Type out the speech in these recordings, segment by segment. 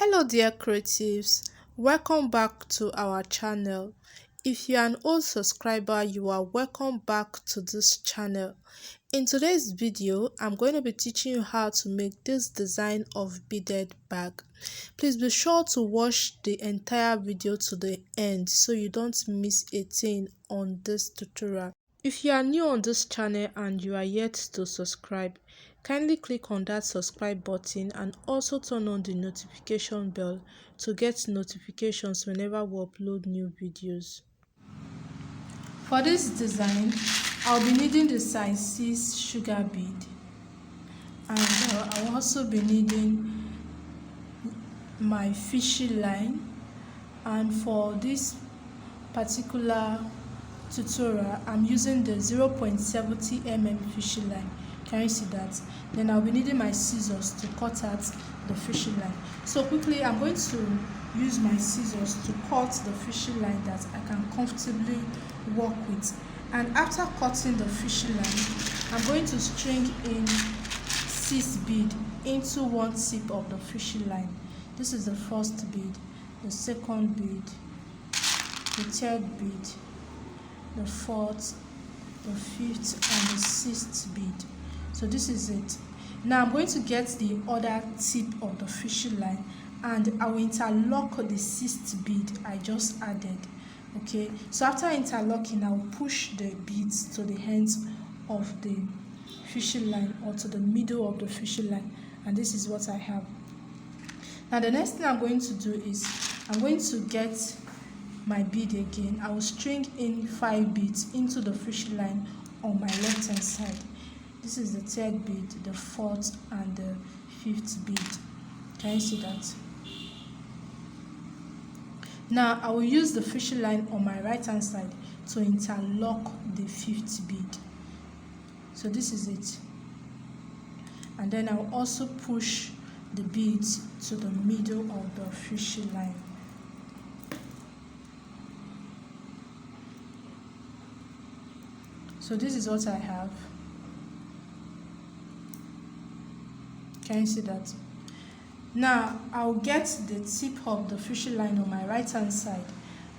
Hello dear creatives, welcome back to our channel. If you are an old subscriber, you are welcome back to this channel. In today's video, I'm going to be teaching you how to make this design of beaded bag. Please be sure to watch the entire video to the end so you don't miss a thing on this tutorial. If you are new on this channel and you are yet to subscribe, kindly click on that subscribe button and also turn on the notification bell to get notifications whenever we upload new videos. For this design, I'll be needing the size 6 sugar bead, and I'll also be needing my fishy line. And for this particular tutorial, I'm using the 0.70 mm fishy line. Can you see that? Then I'll be needing my scissors to cut out the fishy line. So quickly, I'm going to use my scissors to cut the fishy line that I can comfortably work with. And after cutting the fishy line, I'm going to string in 6 beads into one tip of the fishy line. This is the first bead, the second bead, the third bead, the fourth, the fifth, and the sixth bead. So this is it. Now I'm going to get the other tip of the fishy line and I will interlock the sixth bead I just added. Okay, so after interlocking, I will push the beads to the ends of the fishy line or to the middle of the fishy line, and this is what I have. Now the next thing I'm going to do is I'm going to get my bead again. I will string in 5 beads into the fishy line on my left hand side. This is the third bead, the fourth, and the fifth bead. Can you see that? Now I will use the fishy line on my right hand side to interlock the fifth bead. So this is it. And then I will also push the beads to the middle of the fishy line. So this is what I have. Can you see that? Now I'll get the tip of the fishy line on my right hand side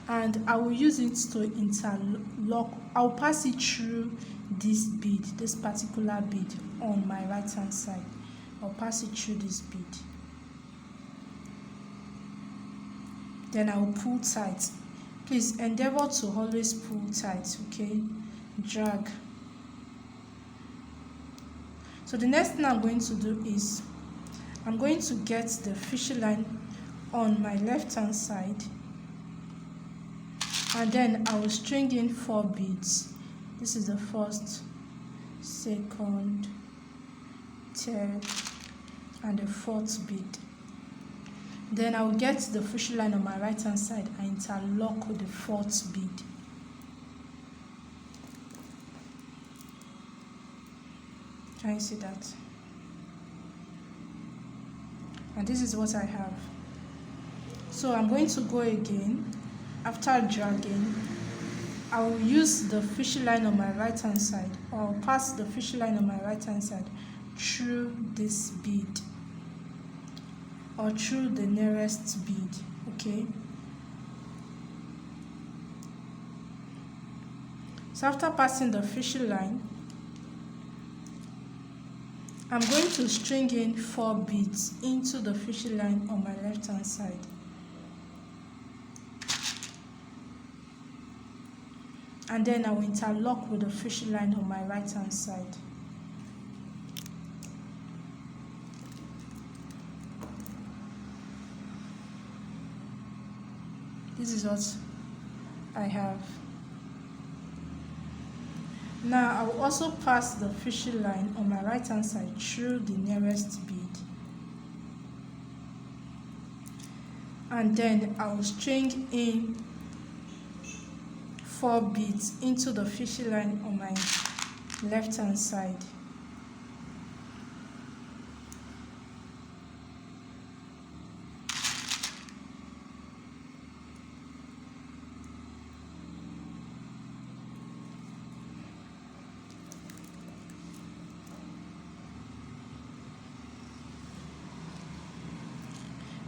and I will use it to interlock. I'll pass it through this bead, this particular bead on my right hand side. I'll pass it through this bead. Then I will pull tight. Please endeavor to always pull tight, okay? Drag. So the next thing I'm going to do is I'm going to get the fishy line on my left hand side and then I will string in 4 beads. This is the first, second, third, and the fourth bead. Then I will get the fishy line on my right hand side and interlock the fourth bead. Can you see that? And this is what I have. So I'm going to go again. After dragging, I will use the fishy line on my right hand side, or I'll pass the fishy line on my right hand side through this bead or through the nearest bead. Okay, so after passing the fishy line, I'm going to string in 4 beads into the fishy line on my left hand side. And then I will interlock with the fishy line on my right hand side. This is what I have. Now I will also pass the fishy line on my right hand side through the nearest bead. And then I will string in 4 beads into the fishy line on my left hand side.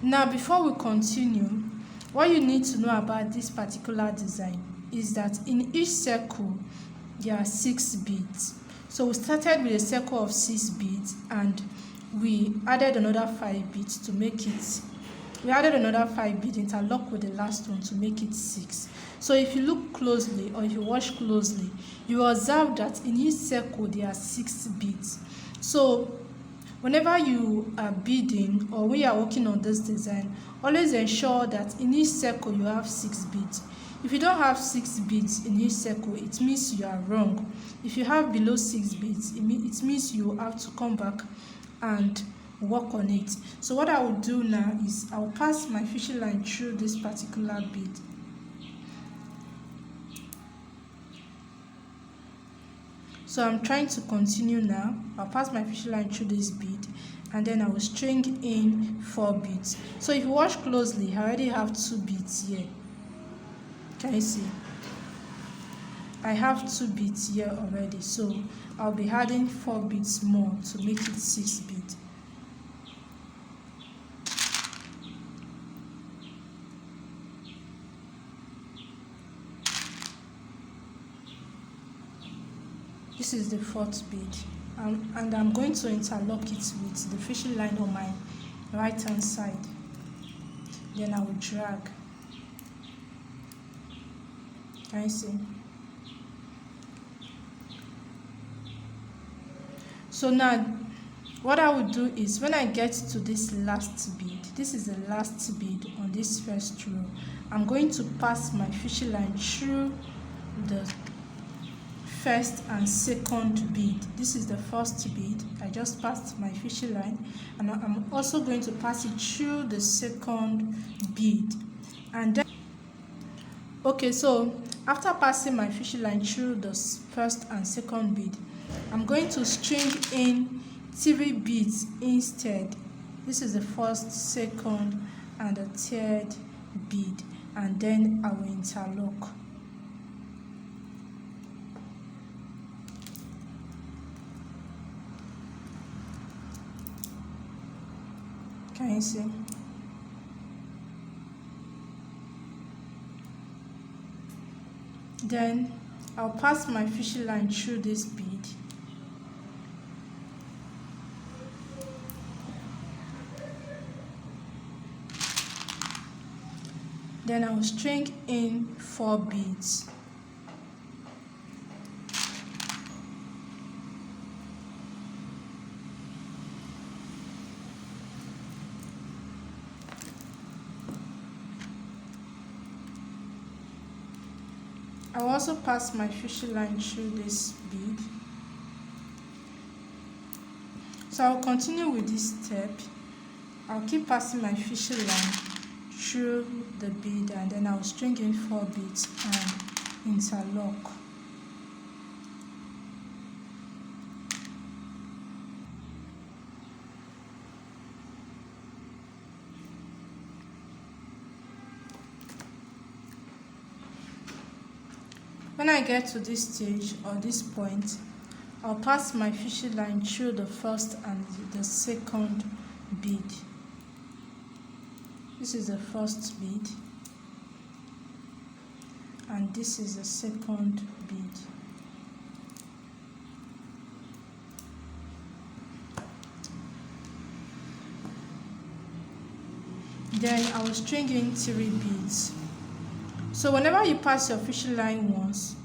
Now before we continue, what you need to know about this particular design is that in each circle there are 6 beads. So we started with a circle of 6 beads and we added another 5 beads to make it, we added another 5 beads interlocked with the last one to make it 6. So if you look closely or if you watch closely, you will observe that in each circle there are 6 beads. So whenever you are beading or when you are working on this design, always ensure that in each circle you have 6 beads. If you don't have 6 beads in each circle, it means you are wrong. If you have below 6 beads, it means you have to come back and work on it. So what I will do now is I will pass my fishing line through this particular bead. So I'm trying to continue now. I'll pass my fishing line through this bead and then I will string in 4 beads. So if you watch closely, I already have 2 beads here. Can you see? I have 2 beads here already, so I'll be adding 4 beads more to make it 6 beads. This is the 4th bead, and I'm going to interlock it with the fishing line on my right hand side. Then I will drag. Can you see? So now what I will do is when I get to this last bead, this is the last bead on this first row, I'm going to pass my fishing line through the first and second bead. This is the first bead. I just passed my fishing line and I'm also going to pass it through the second bead. And then okay, so after passing my fishing line through the first and second bead, I'm going to string in 3 beads instead. This is the first, second and the 3rd bead, and then I will interlock. Can you see? Then I'll pass my fishing line through this bead. Then I will string in 4 beads. I will also pass my fishing line through this bead. So I'll continue with this step. I'll keep passing my fishing line through the bead and then I'll string in 4 beads and interlock. When I get to this stage or this point, I'll pass my fishing line through the first and the second bead. This is the first bead and this is the second bead. Then I will string in 3 beads. So whenever you pass your fishing line once,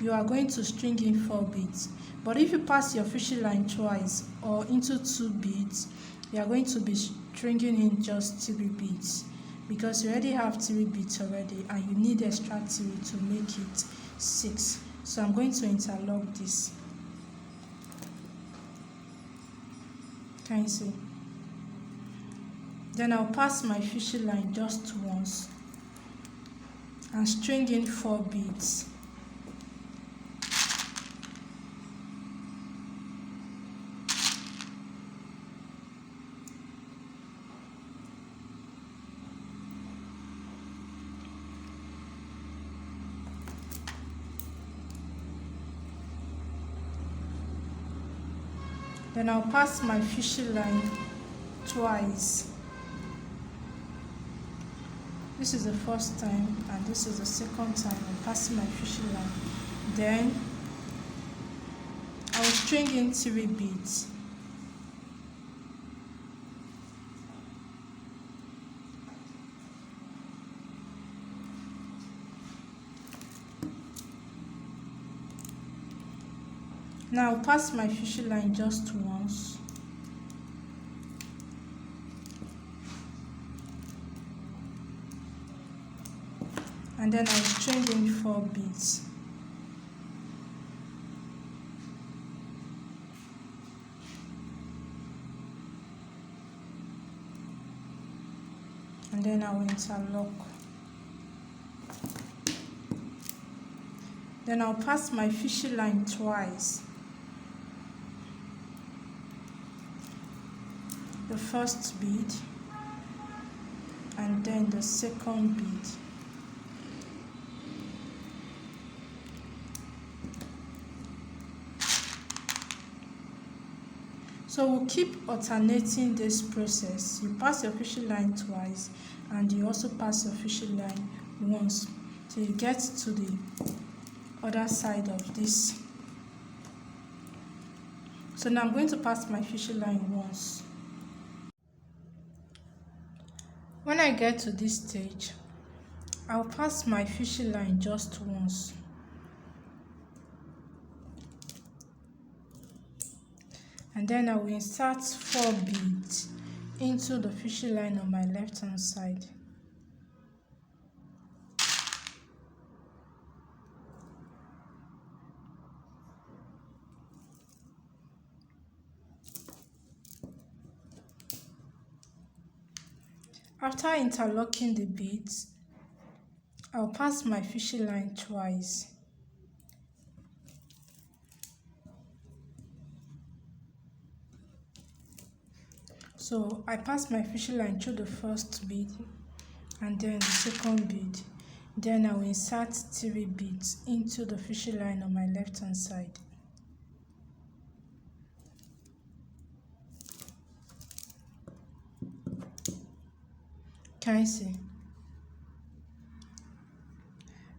you are going to string in 4 beads. But if you pass your fishing line twice or into 2 beads, you are going to be stringing in just 3 beads because you already have 3 beads already and you need extra 3 to make it 6. So I'm going to interlock this. Can you see? Then I'll pass my fishing line just once and string in 4 beads. Then I'll pass my fishing line twice This is the first time and this is the second time I'm passing my fishing line. Then I will string in 3 beads. Now I'll pass my fishing line just once. And then I'll string in 4 beads. And then I will interlock. Then I'll pass my fishing line twice. The first bead and then the second bead. So we'll keep alternating this process. You pass your fishing line twice and you also pass your fishing line once till you get to the other side of this. So now I'm going to pass my fishing line once. When I get to this stage, I'll pass my fishing line just once. And then I will insert 4 beads into the fishing line on my left hand side. After interlocking the beads, I'll pass my fishing line twice. So I pass my fishing line through the first bead and then the second bead. Then I will insert 3 beads into the fishing line on my left hand side. Can you see?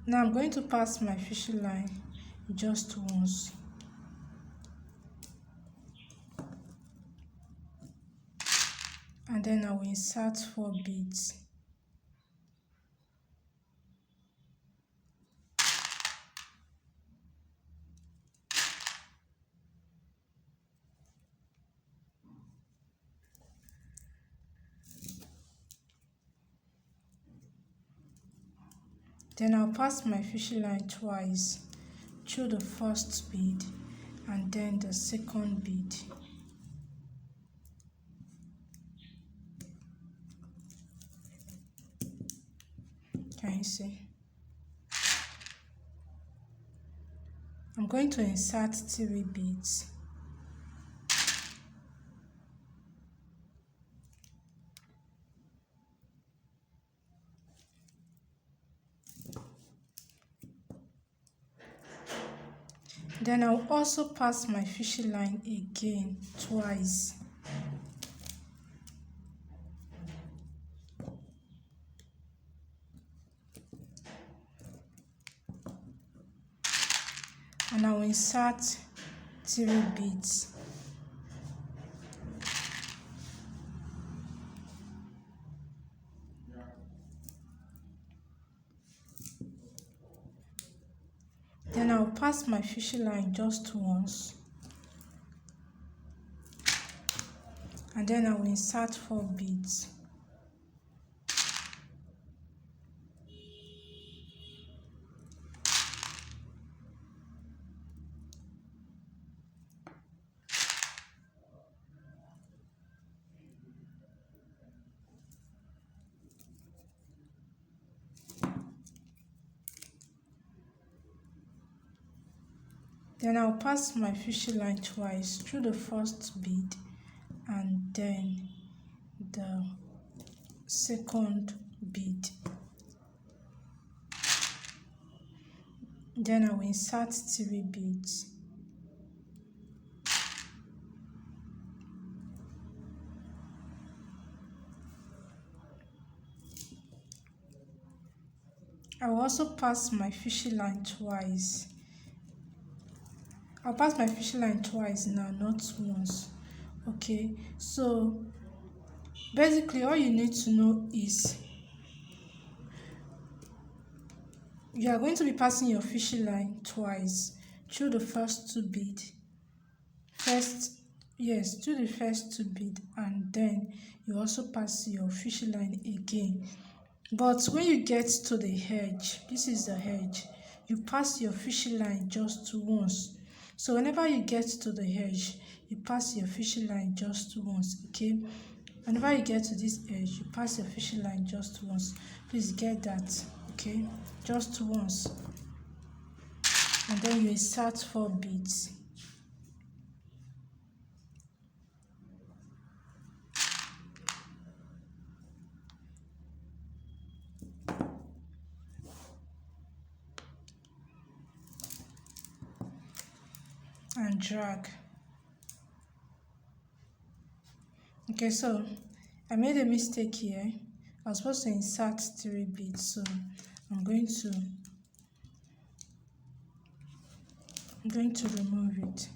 Now I'm going to pass my fishing line just once. And then I will insert 4 beads. Then I'll pass my fishing line twice through the first bead and then the second bead. Can you see? I'm going to insert 3 beads. Then I'll also pass my fishing line again twice. And I will insert 3 beads. Then I'll pass my fishing line just once. And then I will insert 4 beads. Then I'll pass my fishing line twice through the first bead and then the second bead. Then I will insert 3 beads. I will also pass my fishing line twice. I'll pass my fishing line twice now, not once. Okay, so basically all you need to know is you are going to be passing your fishing line twice through the first two beads. Through the first two beads, and then you also pass your fishing line again. But when you get to the edge, this is the edge, you pass your fishing line just once. So whenever you get to the edge, you pass your fishing line just once, okay? Whenever you get to this edge, you pass your fishing line just once. Please get that, okay? Just once. And then you insert 4 beads. And drag. Okay, so I made a mistake here. I was supposed to insert 3 beads, so I'm going to remove it.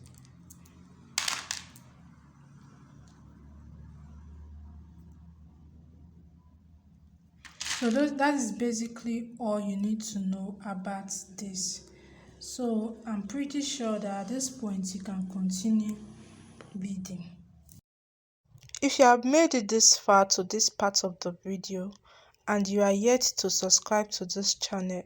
So that is basically all you need to know about this. So I'm pretty sure that at this point you can continue beading. If you have made it this far to this part of the video and you are yet to subscribe to this channel,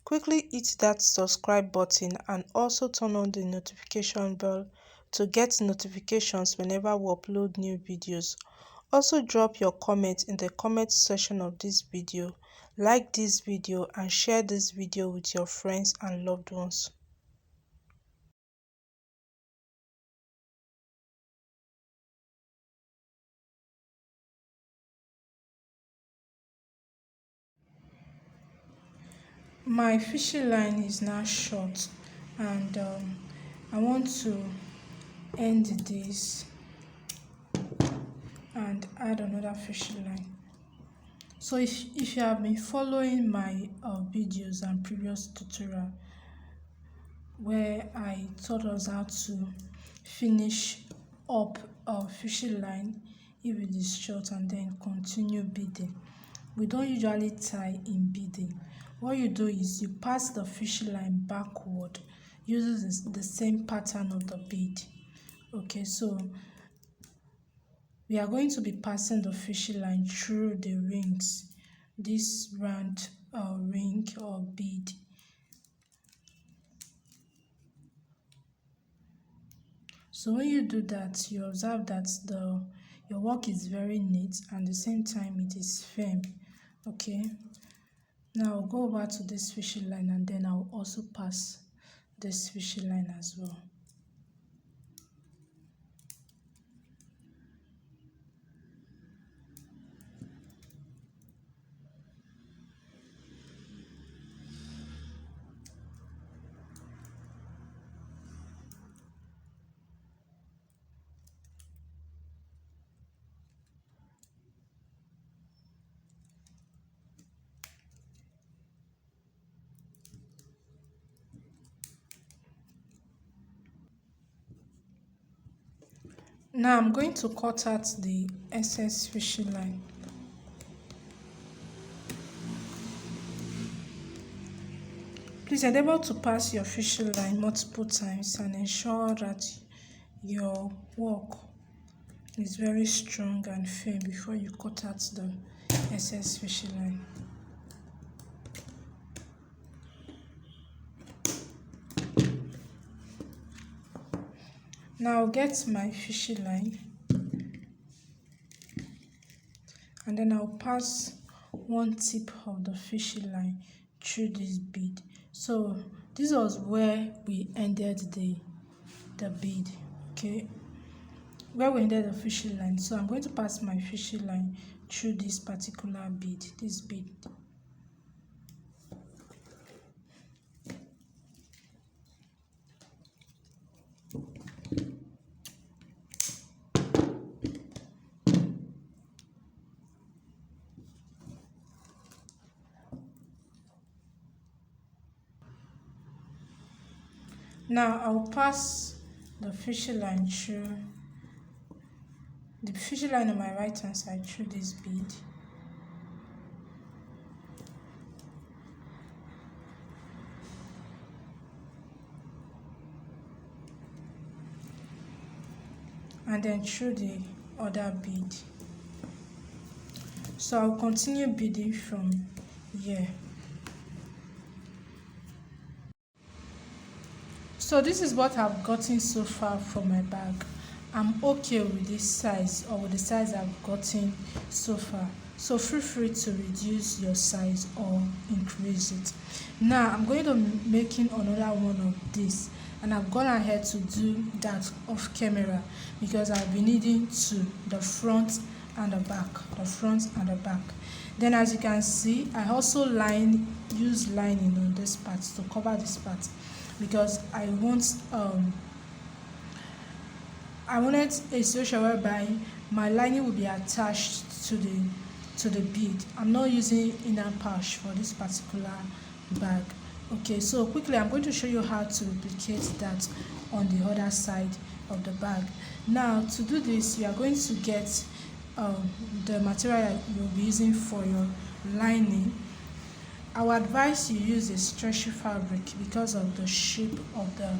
quickly hit that subscribe button and also turn on the notification bell to get notifications whenever we upload new videos. Also drop your comment in the comment section of this video, like this video and share this video with your friends and loved ones. My fishing line is now short, and I want to end this and add another fishing line. So if you have been following my videos and previous tutorial where I taught us how to finish up a fishing line if it is short and then continue beading, we don't usually tie in beading. What you do is you pass the fishing line backward using the same pattern of the bead. Okay, so we are going to be passing the fishing line through the rings, this round ring or bead. So when you do that, you observe that your work is very neat and at the same time it is firm. Okay, now I'll go over to this fishing line and then I'll also pass this fishing line as well. Now I'm going to cut out the excess fishing line. Please endeavor to pass your fishing line multiple times and ensure that your work is very strong and firm before you cut out the excess fishing line. Now I'll get my fishing line and then I'll pass one tip of the fishing line through this bead. So this was where we ended the bead, okay, where we ended the fishing line. So I'm going to pass my fishing line through this particular bead, this bead. Now I'll pass the fishing line through the fishing line on my right hand side through this bead. And then through the other bead. So I'll continue beading from here. So this is what I've gotten so far from my bag. I'm okay with this size, or with the size I've gotten so far. So feel free to reduce your size or increase it. Now I'm going to be making another one of this, and I've gone ahead to do that off camera because I'll be needing the front and the back, the front and the back. Then as you can see, I also use lining on this part to cover this part, because I wanted a situation whereby my lining will be attached to the bead. I'm not using inner pouch for this particular bag. Okay, so quickly I'm going to show you how to replicate that on the other side of the bag. Now to do this, you are going to get the material you'll be using for your lining. I would advise you use a stretchy fabric because of the shape of the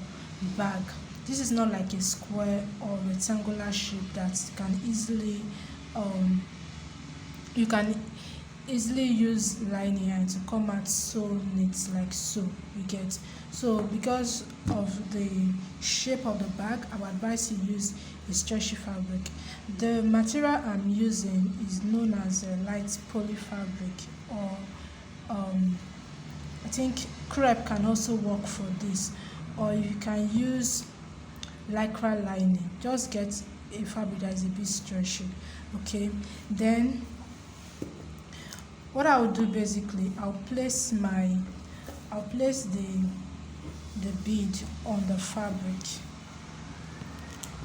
bag. This is not like a square or rectangular shape that can easily you can easily use lining and to come out so neat like so, you get. So because of the shape of the bag, I would advise you use a stretchy fabric. The material I'm using is known as a light poly fabric, or I think crepe can also work for this, or you can use lycra lining. Just get a fabric that is a bit stretchy. Okay, then what I will do basically, I'll place the bead on the fabric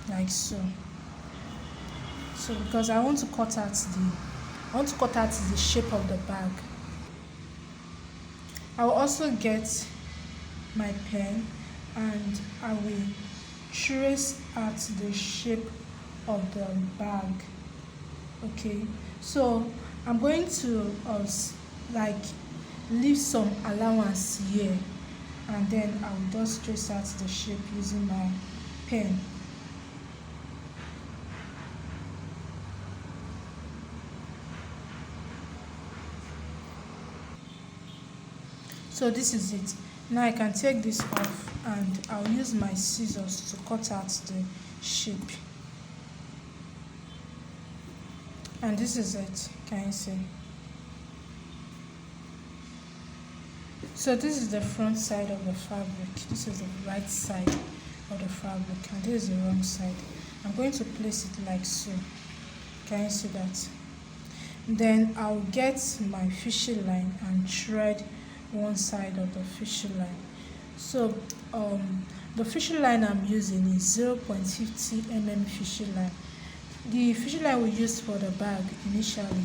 like so. So because I want to cut out the shape of the bag. I will also get my pen and I will trace out the shape of the bag. Okay, so I'm going to like leave some allowance here, and then I will just trace out the shape using my pen. So this is it. Now I can take this off and I'll use my scissors to cut out the shape. And this is it, can you see? So this is the front side of the fabric. This is the right side of the fabric, and this is the wrong side. I'm going to place it like so. Can you see that? Then I'll get my fishing line and thread one side of the fishing line. So the fishing line I'm using is 0.50 mm fishing line. The fishing line we used for the bag initially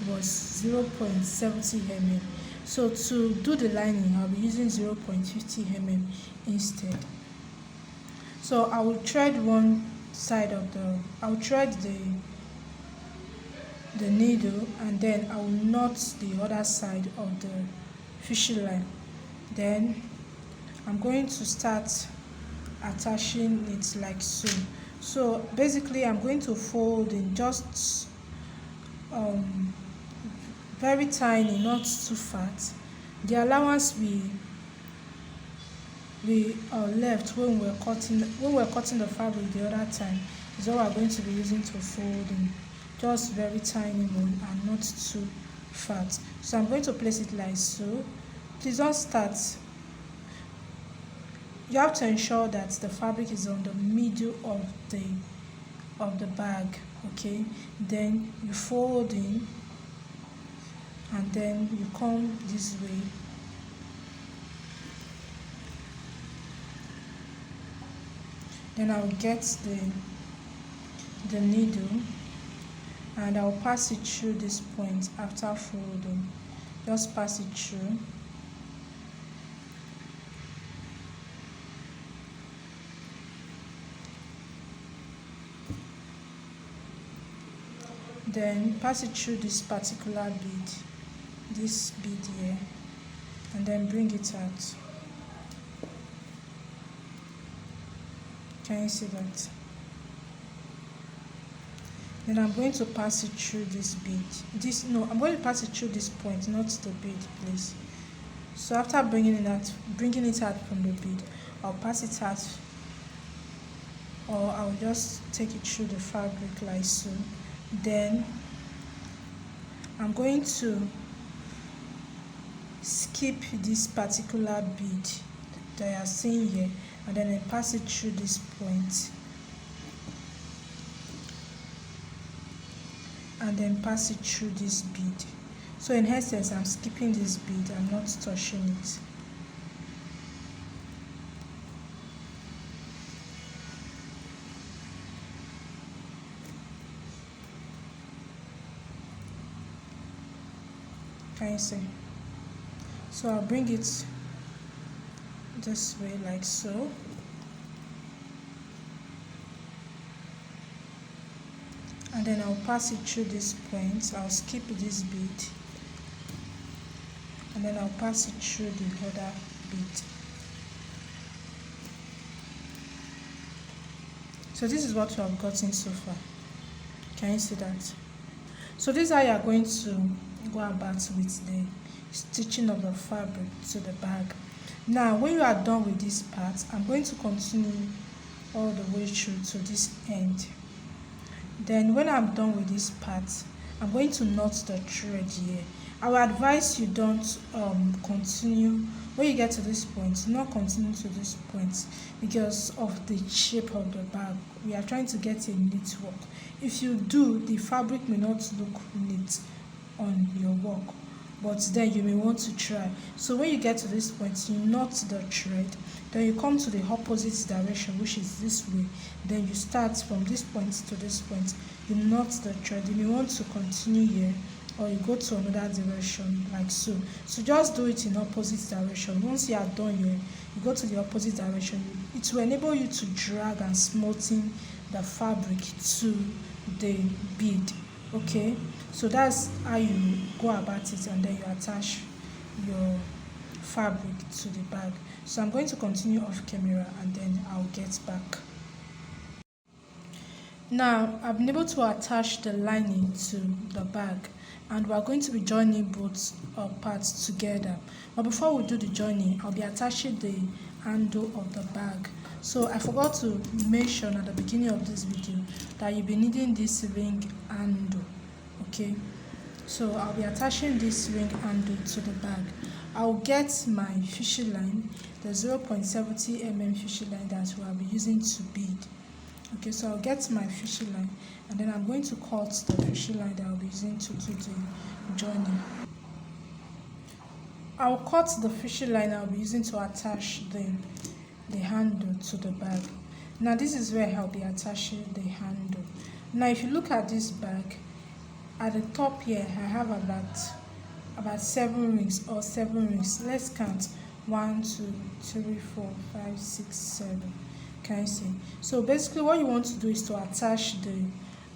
was 0.70 mm. So to do the lining, I'll be using 0.50 mm instead. So I will thread one side of I'll thread the needle, and then I will knot the other side of the fishing line. Then I'm going to start attaching it like so. So basically I'm going to fold in just very tiny, not too fat. The allowance we left when we're cutting the fabric the other time is what we're going to be using to fold in. Just very tiny one and not too fat. So I'm going to place it like so. Please don't start. You have to ensure that the fabric is on the middle of the bag. Okay, then you fold in, and then you come this way. Then I'll get the needle and I'll pass it through this point after folding. Just pass it through. then pass it through this particular bead, this bead here, and then bring it out. Can you see that? Then I'm going to pass it through this bead. I'm going to pass it through this point, not the bead, please. So after bringing it out from the bead, I'll pass it out, or I'll just take it through the fabric like so. Then I'm going to skip this particular bead that you are seeing here, and then I pass it through this point, and then pass it through this bead. So in essence, I'm skipping this bead, I'm not touching it. Can you see? So I'll bring it this way like so. And then I'll pass it through this point. I'll skip this bead, and then I'll pass it through the other bead. So this is what we have gotten so far. Can you see that? So this is how you are going to go about with the stitching of the fabric to the bag. Now when you are done with this part, I'm going to continue all the way through to this end. Then when I'm done with this part, I'm going to knot the thread here. I will advise you don't continue when you get to this point. Not continue to this point because of the shape of the bag. We are trying to get a neat work. If you do, the fabric may not look neat on your work, but then you may want to try. So when you get to this point, you knot the thread, then you come to the opposite direction, which is this way. Then you start from this point to this point, you knot the thread. You may want to continue here, or you go to another direction like so. So just do it in opposite direction. Once you are done here, you go to the opposite direction. It will enable you to drag and smoothen the fabric to the bead. Okay, so that's how you go about it, and then you attach your fabric to the bag. So I'm going to continue off camera, and then I'll get back. Now I've been able to attach the lining to the bag, and we're going to be joining both parts together. But before we do the joining, I'll be attaching the handle of the bag. So I forgot to mention at the beginning of this video that you'll be needing this ring handle. Okay, so I'll be attaching this ring handle to the bag. I'll get my fishing line, the 0.70 mm fishing line that we'll be using to bead. Okay, so I'll get my fishing line, and then I'm going to cut the fishing line that I'll be using to do the joining. I'll cut the fishing line I'll be using to attach the handle to the bag. Now this is where I'll be attaching the handle. Now if you look at this bag, at the top here I have about 7 rings or 7 rings. Let's count: 1, 2, 3, 4, 5, 6, 7. Can you see? So basically what you want to do is to attach the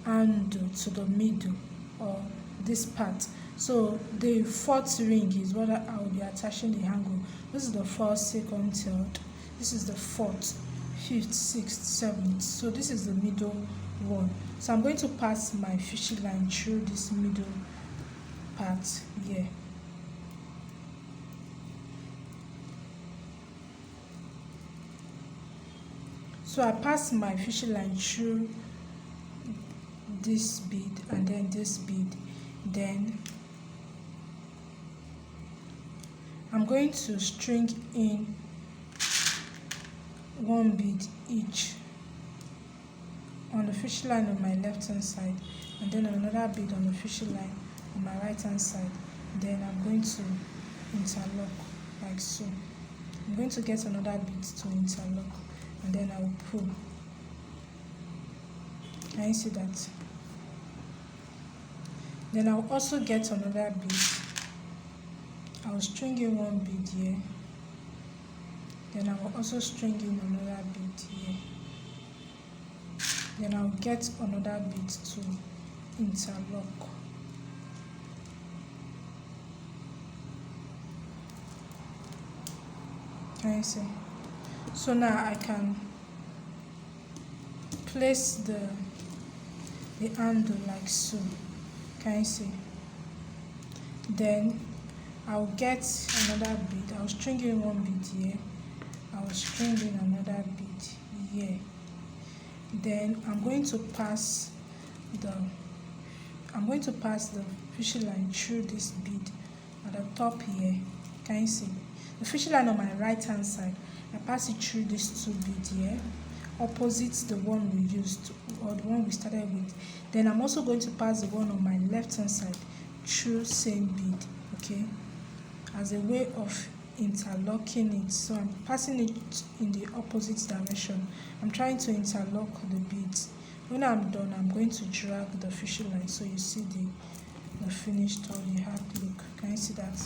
handle to the middle or this part. So the 4th ring is what I will be attaching the handle. This is the 1st, 2nd, 3rd. This is the 4th, 5th, 6th, 7th. So this is the middle one. So I'm going to pass my fishing line through this middle part here. So I pass my fishing line through this bead and then this bead. Then I'm going to string in 1 bead each on the fishing line on my left hand side, and then another bead on the fishing line on my right hand side. Then I'm going to interlock like so. I'm going to get another bead to interlock, and then I will pull. Can you see that? Then I'll also get another bead. I'll string in 1 bead here. Then I will also string in another bead here. Then I'll get another bead to interlock. Can you see? So now I can place the handle like so. Can you see? Then I'll get another bead. I'll string in one bead here. I'll string in another bead here. Then I'm going to pass the fishing line through this bead at the top here. Can you see? The fishing line on my right hand side, I pass it through these two beads here, opposite the one we used or the one we started with. Then I'm also going to pass the one on my left hand side through same bead, okay, as a way of interlocking it. So I'm passing it in the opposite direction. I'm trying to interlock the beads. When I'm done, I'm going to drag the fishing line so you see the finished or the hard look. Can you see that?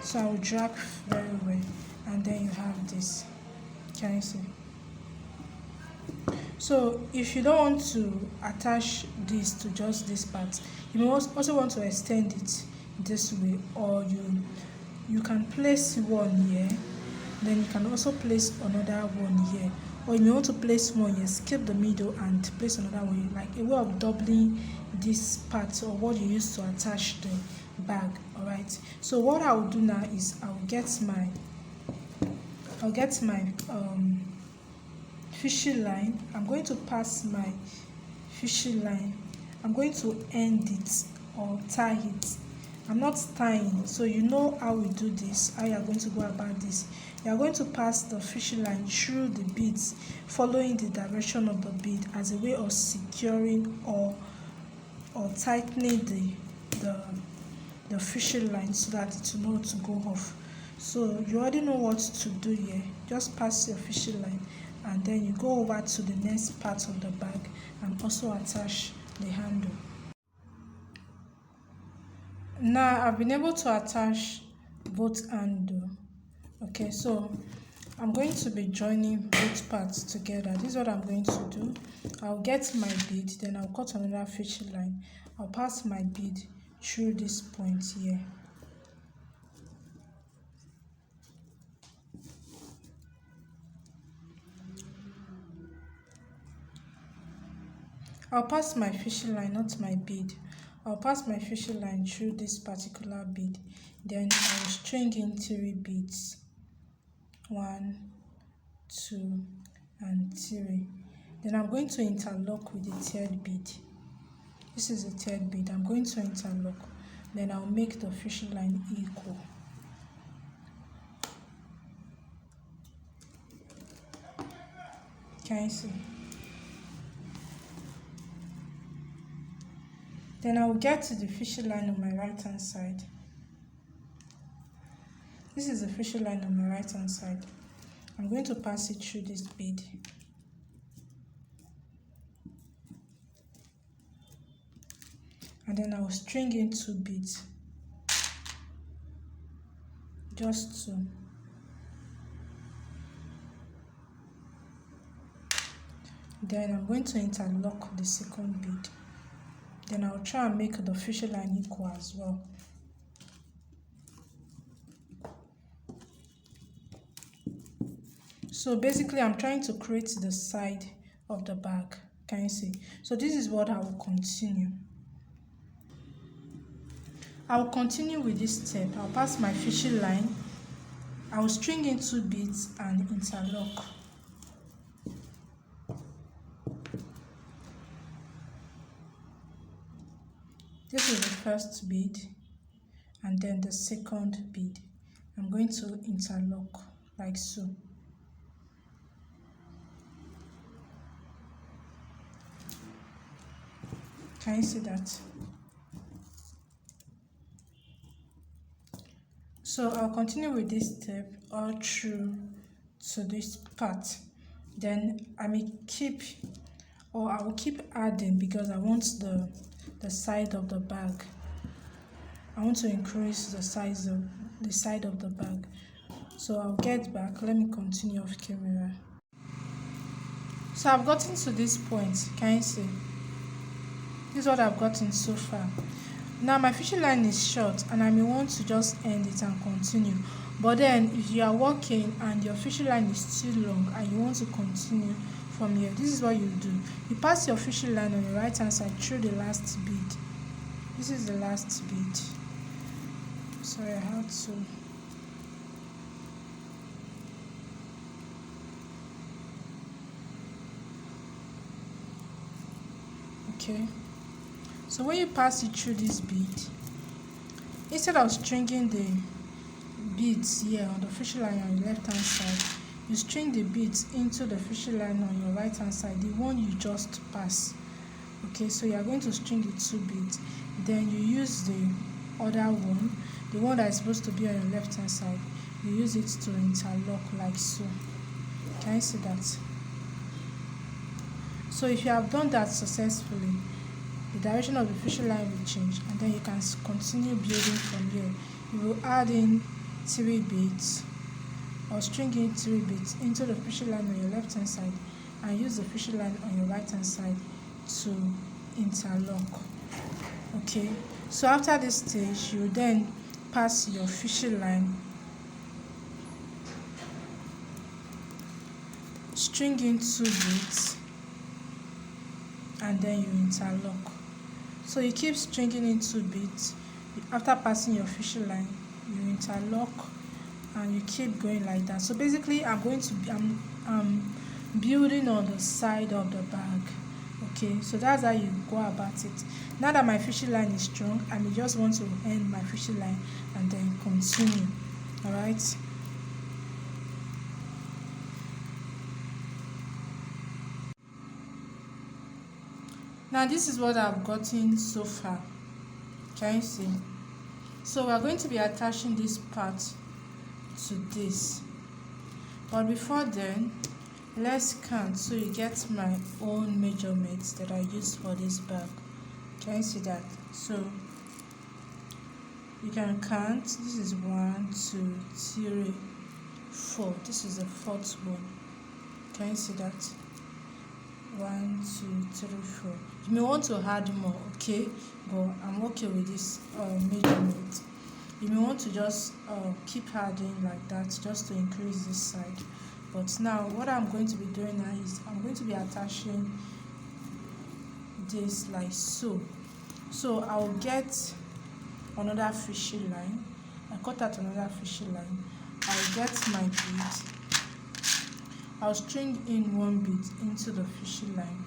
So I will drag very well, and then you have this. Can you see? So if you don't want to attach this to just this part, you may also want to extend it this way, or you can place one here, then you can also place another one here, or you may want to place one here, skip the middle and place another one here, like a way of doubling this part or what you use to attach the bag. All right, so what I will do now is I'll get my fishing line. I'm going to pass my fishing line. I'm going to end it or tie it. I'm not tying, so you know how we do this, how you are going to go about this. You are going to pass the fishing line through the beads, following the direction of the bead as a way of securing or tightening the fishing line so that it will not go off. So you already know what to do here. Just pass your fishing line, and then you go over to the next part of the bag and also attach the handle. Now I've been able to attach both handle. Okay, so I'm going to be joining both parts together. This is what I'm going to do. I'll get my bead, then I'll cut another fishing line. I'll pass my bead through this point here. I'll pass my fishing line, not my bead. I'll pass my fishing line through this particular bead. Then I'll string in 3 beads. 1, 2, and 3. Then I'm going to interlock with the 3rd bead. This is the 3rd bead. I'm going to interlock. Then I'll make the fishing line equal. Can you see? Then I will get to the fishing line on my right hand side. This is the fishing line on my right hand side. I'm going to pass it through this bead. And then I will string in 2 beads. Just 2. Then I'm going to interlock the 2nd bead. Then I'll try and make the fishing line equal as well. So basically I'm trying to create the side of the bag. Can you see? So this is what I will continue. I will continue with this step. I'll pass my fishing line. I will string in 2 beads and interlock. This is the 1st bead, and then the 2nd bead. I'm going to interlock like so. Can you see that? So I'll continue with this step all through to this part. Then I will keep adding because I want the side of the bag. I want to increase the size of the side of the bag. So I'll get back. Let me continue off camera. So I've gotten to this point. Can you see? This is what I've gotten so far. Now my fishing line is short and I may want to just end it and continue. But then if you are working and your fishing line is still long and you want to continue from here, this is what you do. You pass your fishing line on the right hand side through the last bead. This is the last bead. Sorry, I had to. Okay. So when you pass it through this bead, instead of stringing the beads here on the fishing line on your left hand side, you string the beads into the fishing line on your right hand side, the one you just passed. Okay, so you are going to string the two beads, then you use the other one, the one that is supposed to be on your left hand side, you use it to interlock like so. Can you see that? So if you have done that successfully, the direction of the fishing line will change, and then you can continue building from here. You will add in 3 beads or string in 3 beads into the fishing line on your left hand side and use the fishing line on your right hand side to interlock. Okay, so after this stage, you then pass your fishing line, string in 2 beads, and then you interlock. So you keep stringing in 2 beads. After passing your fishing line, you interlock and you keep going like that. So basically I'm building on the side of the bag. Okay, so that's how you go about it. Now that my fishing line is strong, I may just want to end my fishing line and then continue. All right. Now this is what I've gotten so far. Can you see? So we're going to be attaching this part to this. But before then, let's count so you get my own measurements that I used for this bag. Can you see that? So you can count. This is 1, 2, 3, 4. This is the 4th one. Can you see that? 1, 2, 3, 4. You may want to add more, okay, but I'm okay with this measurement. You may want to just keep adding like that just to increase this side. But now what I'm going to be doing now is I'm going to be attaching this like so. So I'll get another fishing line. I cut out another fishing line. I'll get my bead. I'll string in 1 bead into the fishing line.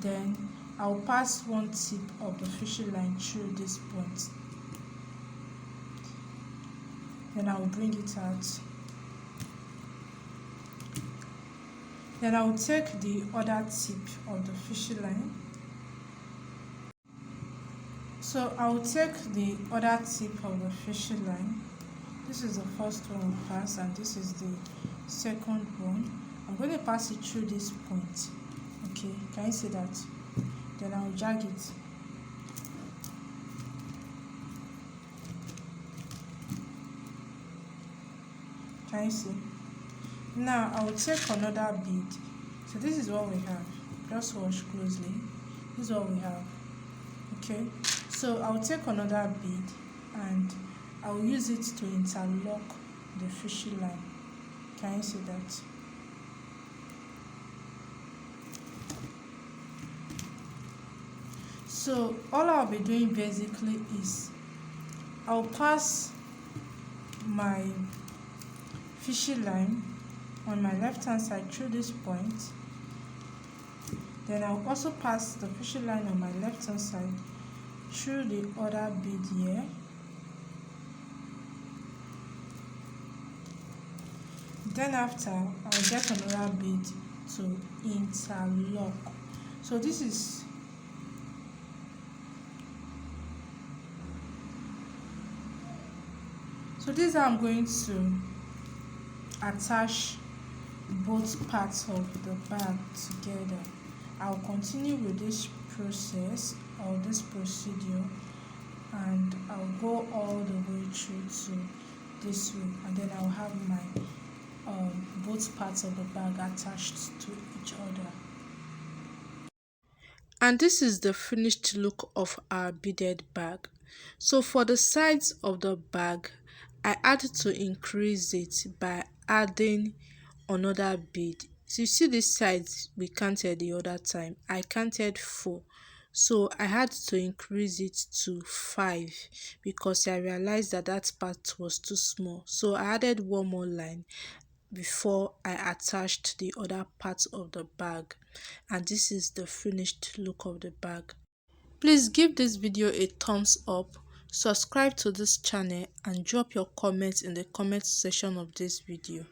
Then I'll pass 1 tip of the fishing line through this point. Then I'll bring it out. Then I'll take the other tip of the fishing line. So I'll take the other tip of the fishing line. This is the first one we pass, and this is the second one. I'm going to pass it through this point. Okay, can you see that? Then I'll drag it. Can you see? Now I'll take another bead. So this is what we have. Just watch closely. This is what we have. Okay, so I'll take another bead and I'll use it to interlock the fishing line. Can you see that? So all I'll be doing basically is I'll pass my fishing line on my left hand side through this point. Then I'll also pass the fishing line on my left hand side through the other bead here. Then after, I'll get another bead to interlock. So this is how I'm going to attach both parts of the bag together. I'll continue with this process or this procedure, and I'll go all the way through to this way, and then I'll have my both parts of the bag attached to each other. And this is the finished look of our beaded bag. So for the sides of the bag, I had to increase it by adding another bead. So you see this side we counted the other time, I counted 4, so I had to increase it to 5 because I realized that that part was too small. So I added one more line before I attached the other part of the bag, and this is the finished look of the bag. Please give this video a thumbs up, subscribe to this channel, and drop your comments in the comment section of this video.